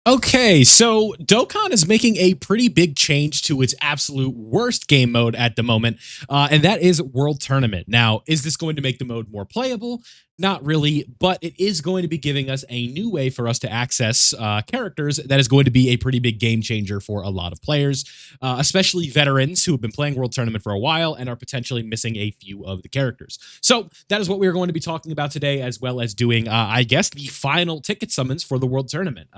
Okay, so Dokkan is making a pretty big change to its absolute worst game mode at the moment, and that is World Tournament. Now, is this going to make the mode more playable? Not really, but it is going to be giving us a new way for us to access characters that is going to be a pretty big game changer for a lot of players, especially veterans who have been playing World Tournament for a while and are potentially missing a few of the characters. So that is what we're going to be talking about today, as well as doing, I guess, the final ticket summons for the World Tournament.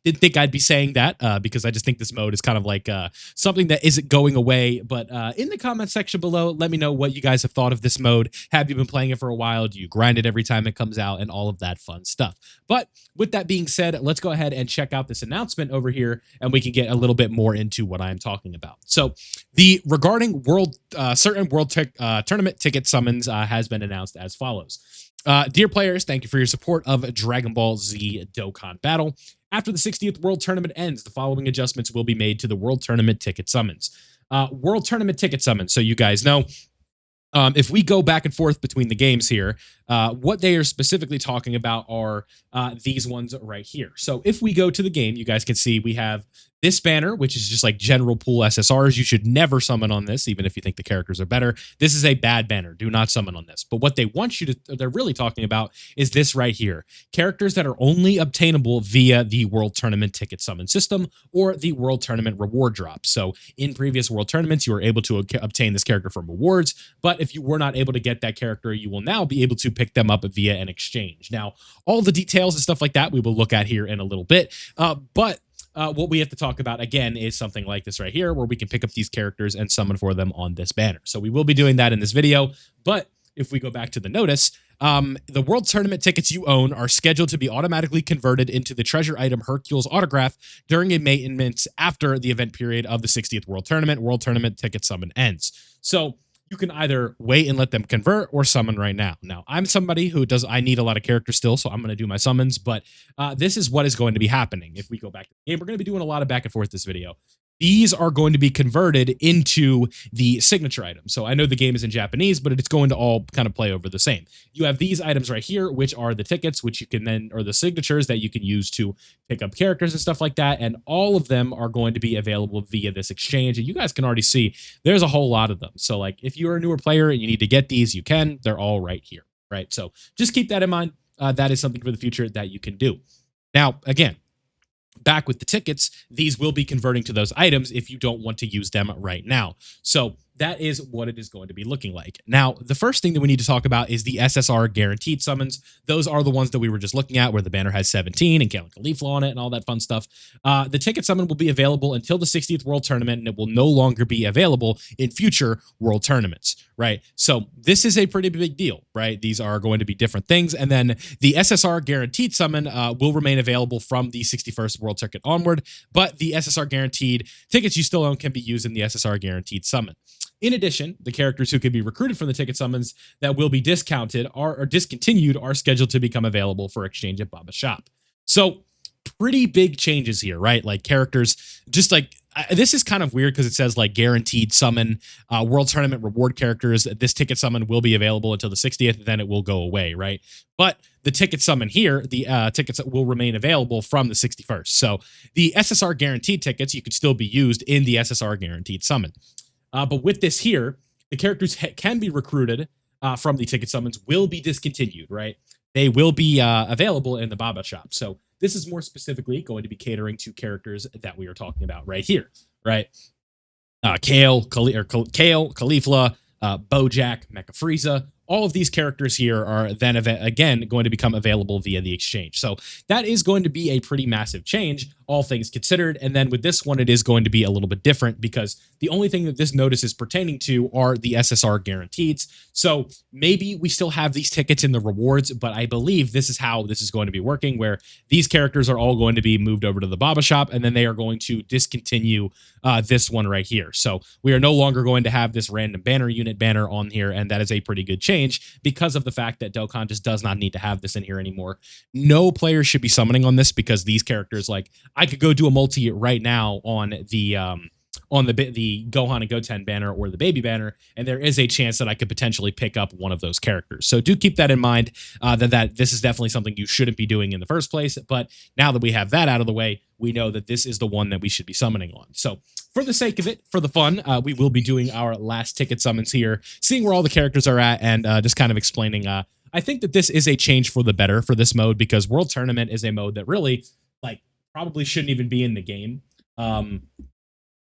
Didn't think I'd be saying that because I just think this mode is kind of like something that isn't going away. But in the comment section below, let me know what you guys have thought of this mode. Have you been playing it for a while? Do you grind it every time it comes out and all of that fun stuff? But with that being said, let's go ahead and check out this announcement over here and we can get a little bit more into what I'm talking about. So the regarding certain world tournament ticket summons has been announced as follows. Dear players, thank you for your support of Dragon Ball Z Dokkan Battle. After the 60th World Tournament ends, the following adjustments will be made to the World Tournament ticket summons. World Tournament ticket summons, so you guys know, if we go back and forth between the games here, what they are specifically talking about are these ones right here. So if we go to the game, you guys can see we have this banner, which is just like general pool SSRs. You should never summon on this, even if you think the characters are better. This is a bad banner. Do not summon on this. But what they want you to, they're really talking about is this right here. Characters that are only obtainable via the World Tournament ticket summon system or the World Tournament reward drop. So in previous World Tournaments, you were able to obtain this character from rewards, but if you were not able to get that character, you will now be able to pick them up via an exchange. Now, all the details and stuff like that we will look at here in a little bit, but what we have to talk about again is something like this right here, where we can pick up these characters and summon for them on this banner. So we will be doing that in this video. But if we go back to the notice, the World Tournament tickets you own are scheduled to be automatically converted into the treasure item Hercules autograph during a maintenance after the event period of the 60th World Tournament. World Tournament ticket summon ends. So you can either wait and let them convert or summon right now. Now, I'm somebody who I need a lot of characters still, so I'm going to do my summons, but this is what is going to be happening. If we go back to the game, we're going to be doing a lot of back and forth this video. These are going to be converted into the signature item. So I know the game is in Japanese, but it's going to all kind of play over the same. You have these items right here, which are the tickets, which you can then, or the signatures that you can use to pick up characters and stuff like that. And all of them are going to be available via this exchange. And you guys can already see there's a whole lot of them. So like if you're a newer player and you need to get these, you can. They're all right here, right? So just keep that in mind. That is something for the future that you can do. Now, again, back with the tickets, these will be converting to those items if you don't want to use them right now. So that is what it is going to be looking like. Now, the first thing that we need to talk about is the SSR guaranteed summons. Those are the ones that we were just looking at, where the banner has 17 and Kale Caulifla on it and all that fun stuff. The ticket summon will be available until the 60th World Tournament, and it will no longer be available in future World Tournaments, right? So this is a pretty big deal, right? These are going to be different things. And then the SSR guaranteed summon will remain available from the 61st World Ticket onward, but the SSR guaranteed tickets you still own can be used in the SSR guaranteed summon. In addition, the characters who can be recruited from the ticket summons that will be discounted or discontinued are scheduled to become available for exchange at Baba's shop. So pretty big changes here, right? Like characters, just like this is kind of weird because it says like guaranteed summon, World Tournament reward characters. This ticket summon will be available until the 60th, then it will go away, right? But the ticket summon here, the tickets will remain available from the 61st. So the SSR guaranteed tickets, you could still be used in the SSR guaranteed summon. But with this here, the characters can be recruited from the ticket summons will be discontinued, right? They will be available in the Baba shop. So this is more specifically going to be catering to characters that we are talking about right here, right? Kale, Caulifla, Bojack, Mecha Frieza. All of these characters here are then again going to become available via the exchange. So that is going to be a pretty massive change, all things considered. And then with this one, it is going to be a little bit different because the only thing that this notice is pertaining to are the SSR guaranteeds. So maybe we still have these tickets in the rewards, but I believe this is how this is going to be working, where these characters are all going to be moved over to the Baba shop, and then they are going to discontinue this one right here. So we are no longer going to have this random banner unit banner on here, and that is a pretty good change because of the fact that Dokkan just does not need to have this in here anymore. No player should be summoning on this because these characters, like I could go do a multi right now on the on the Gohan and Goten banner or the baby banner, and there is a chance that I could potentially pick up one of those characters. So do keep that in mind, that this is definitely something you shouldn't be doing in the first place. But now that we have that out of the way, we know that this is the one that we should be summoning on. So for the sake of it, for the fun, we will be doing our last ticket summons here, seeing where all the characters are at, and just kind of explaining. I think that this is a change for the better for this mode, because World Tournament is a mode that really, like, probably shouldn't even be in the game.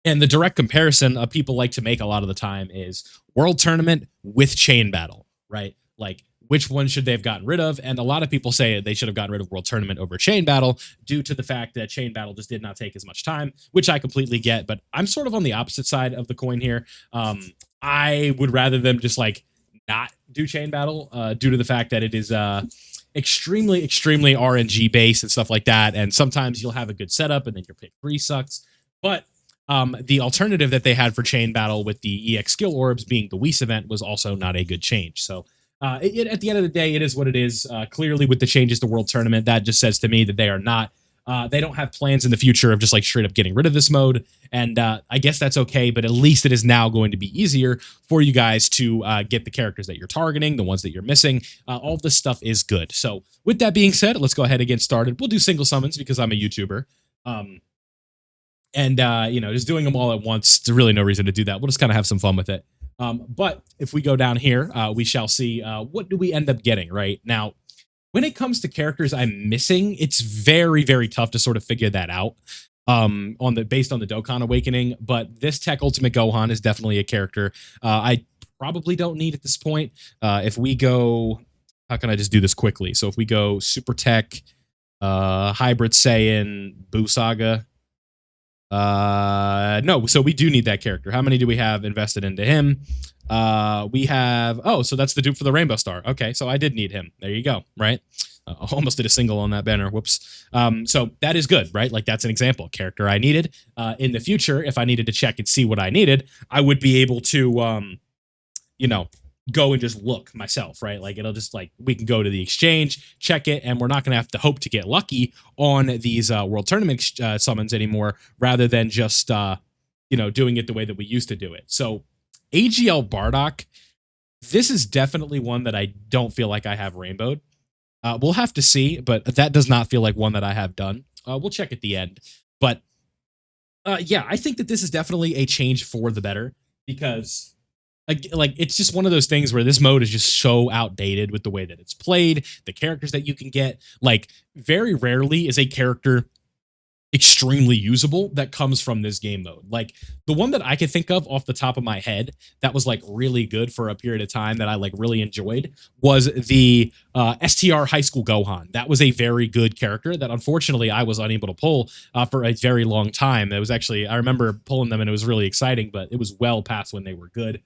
And the direct comparison people like to make a lot of the time is World Tournament with Chain Battle, right? Like, which one should they have gotten rid of? And a lot of people say they should have gotten rid of World Tournament over Chain Battle due to the fact that Chain Battle just did not take as much time, which I completely get. But I'm sort of on the opposite side of the coin here. I would rather them just like not do Chain Battle due to the fact that it is extremely RNG based and stuff like that. And sometimes you'll have a good setup and then your pick 3 sucks. But the alternative that they had for Chain Battle with the EX skill orbs being the Whis event was also not a good change. So at the end of the day, it is what it is. Clearly, with the changes to World Tournament, that just says to me that they are not. They don't have plans in the future of just like straight up getting rid of this mode. And I guess that's okay, but at least it is now going to be easier for you guys to get the characters that you're targeting, the ones that you're missing. All of this stuff is good. So with that being said, let's go ahead and get started. We'll do single summons because I'm a YouTuber. Just doing them all at once, there's really no reason to do that. We'll just kind of have some fun with it. But if we go down here, we shall see what do we end up getting, right? Now, when it comes to characters I'm missing, it's very, very tough to sort of figure that out based on the Dokkan Awakening. But this Tech Ultimate Gohan is definitely a character I probably don't need at this point. If we go, how can I just do this quickly? So if we go Super Tech, Hybrid Saiyan, Buu Saga. No, so we do need that character. How many do we have invested into him? We have, so that's the dupe for the Rainbow Star. Okay, so I did need him. There you go, right? Almost did a single on that banner. Whoops. So that is good, right? Like, that's an example. Character I needed. In the future, if I needed to check and see what I needed, I would be able to, go and just look myself, right? Like, it'll just like, we can go to the exchange, check it, and we're not going to have to hope to get lucky on these World Tournament summons anymore, rather than just, doing it the way that we used to do it. So AGL Bardock, this is definitely one that I don't feel like I have rainbowed. We'll have to see, but that does not feel like one that I have done. We'll check at the end. But yeah, I think that this is definitely a change for the better, because like, it's just one of those things where this mode is just so outdated with the way that it's played, the characters that you can get. Like, very rarely is a character extremely usable that comes from this game mode. Like, the one that I could think of off the top of my head that was like really good for a period of time that I like really enjoyed was the STR High School Gohan. That was a very good character that unfortunately I was unable to pull for a very long time. It was actually, I remember pulling them and it was really exciting, but it was well past when they were good.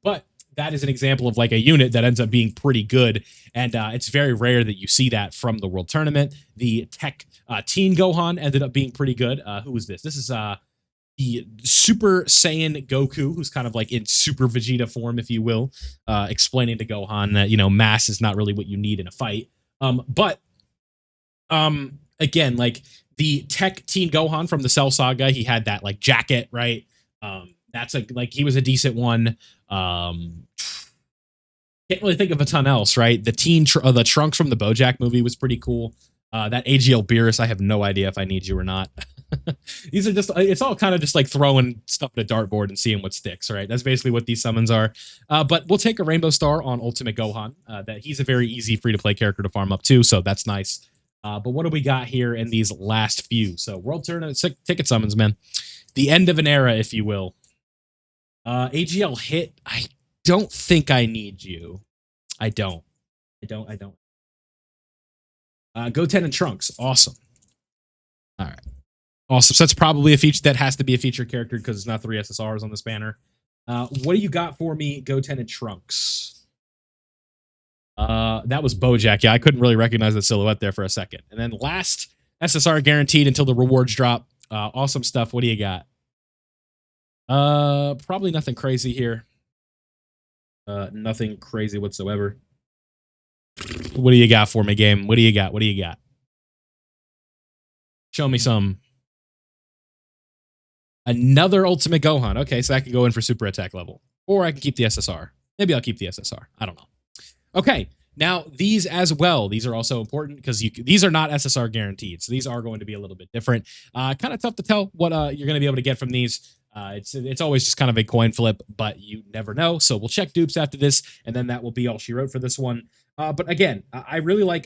But that is an example of like a unit that ends up being pretty good. And it's very rare that you see that from the World Tournament. The Tech Teen Gohan ended up being pretty good. Who is this? This is the Super Saiyan Goku, who's kind of like in Super Vegeta form, if you will, explaining to Gohan that, mass is not really what you need in a fight. But again, like the Tech Teen Gohan from the Cell Saga, he had that like jacket, right? That's he was a decent one. Can't really think of a ton else, right? The the Trunks from the BoJack movie was pretty cool. That AGL Beerus, I have no idea if I need you or not. These are just, it's all kind of just like throwing stuff at a dartboard and seeing what sticks, right? That's basically what these summons are. But we'll take a Rainbow Star on Ultimate Gohan. That he's a very easy free-to-play character to farm up too, so that's nice. But what do we got here in these last few? So World Tournament ticket summons, man. The end of an era, if you will. AGL Hit, I don't think I need you. I don't. Goten and Trunks, awesome. All right. Awesome. So that's probably a feature that has to be a feature character because it's not 3 SSRs on this banner. What do you got for me, Goten and Trunks? That was BoJack. Yeah, I couldn't really recognize the silhouette there for a second. And then last SSR guaranteed until the rewards drop. Awesome stuff. What do you got? Probably nothing crazy here. Nothing crazy whatsoever. What do you got for me, game? What do you got? What do you got? Show me some. Another Ultimate Gohan. Okay, so I can go in for super attack level. Or I can keep the SSR. Maybe I'll keep the SSR. I don't know. Okay, now these as well. These are also important because these are not SSR guaranteed. So these are going to be a little bit different. Kind of tough to tell what you're going to be able to get from these. It's always just kind of a coin flip, but you never know. So we'll check dupes after this, and then that will be all she wrote for this one. But again, I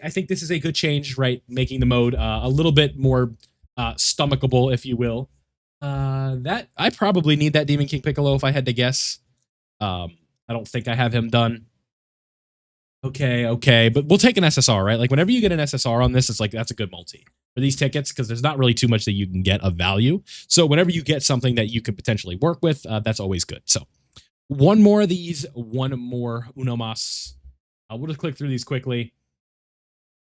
think this is a good change, right? Making the mode a little bit more stomachable, if you will. That I probably need that Demon King Piccolo if I had to guess. I don't think I have him done. Okay, but we'll take an SSR, right? Like whenever you get an SSR on this, it's like that's a good multi for these tickets because there's not really too much that you can get of value. So whenever you get something that you could potentially work with, that's always good. So one more of these, one more Uno Mas. We'll just click through these quickly.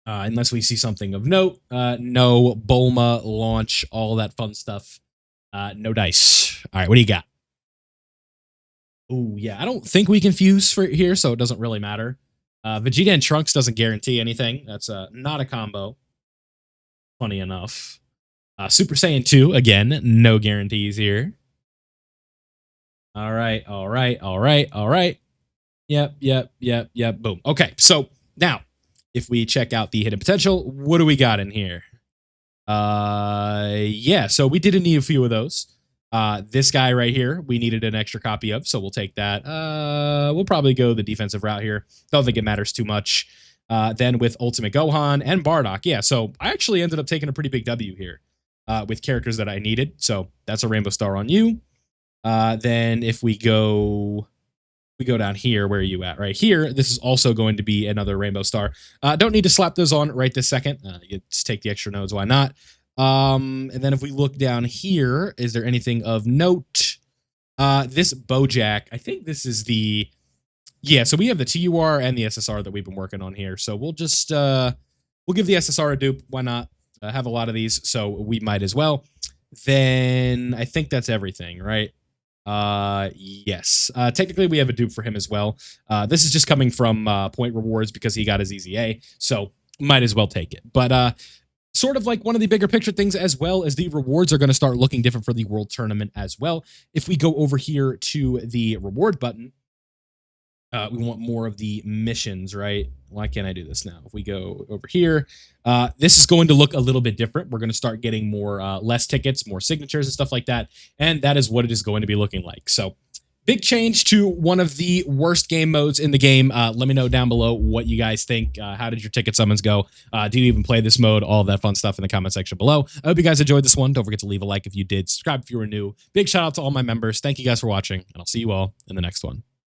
Unless we see something of note. No, Bulma, launch, all that fun stuff. No dice. All right, what do you got? Oh, yeah, I don't think we can fuse for here, so it doesn't really matter. Vegeta and Trunks doesn't guarantee anything. That's not a combo. Funny enough. Super Saiyan 2, again, no guarantees here. All right. Yep. Boom. Okay, so now, if we check out the hidden potential, what do we got in here? Yeah, so we didn't need a few of those. This guy right here, we needed an extra copy of, so we'll take that. We'll probably go the defensive route here. Don't think it matters too much. Then with Ultimate Gohan and Bardock, yeah, so I actually ended up taking a pretty big W here with characters that I needed, so that's a Rainbow Star on you. Then if we go down here, where are you at? Right here, this is also going to be another Rainbow Star. Don't need to slap those on right this second. You just take the extra nodes, why not? And then if we look down here, is there anything of note? This Bojack, I think this is the... Yeah, so we have the TUR and the SSR that we've been working on here. So we'll just... we'll give the SSR a dupe. Why not? Have a lot of these, so we might as well. Then I think that's everything, right? Yes. Technically, we have a dupe for him as well. This is just coming from point rewards because he got his EZA, so might as well take it. But sort of like one of the bigger picture things as well as the rewards are going to start looking different for the World Tournament as well. If we go over here to the reward button, we want more of the missions, right? Why can't I do this now? If we go over here, this is going to look a little bit different. We're going to start getting more less tickets, more signatures and stuff like that. And that is what it is going to be looking like. So big change to one of the worst game modes in the game. Let me know down below what you guys think. How did your ticket summons go? Do you even play this mode? All of that fun stuff in the comment section below. I hope you guys enjoyed this one. Don't forget to leave a like if you did. Subscribe if you were new. Big shout out to all my members. Thank you guys for watching, and I'll see you all in the next one.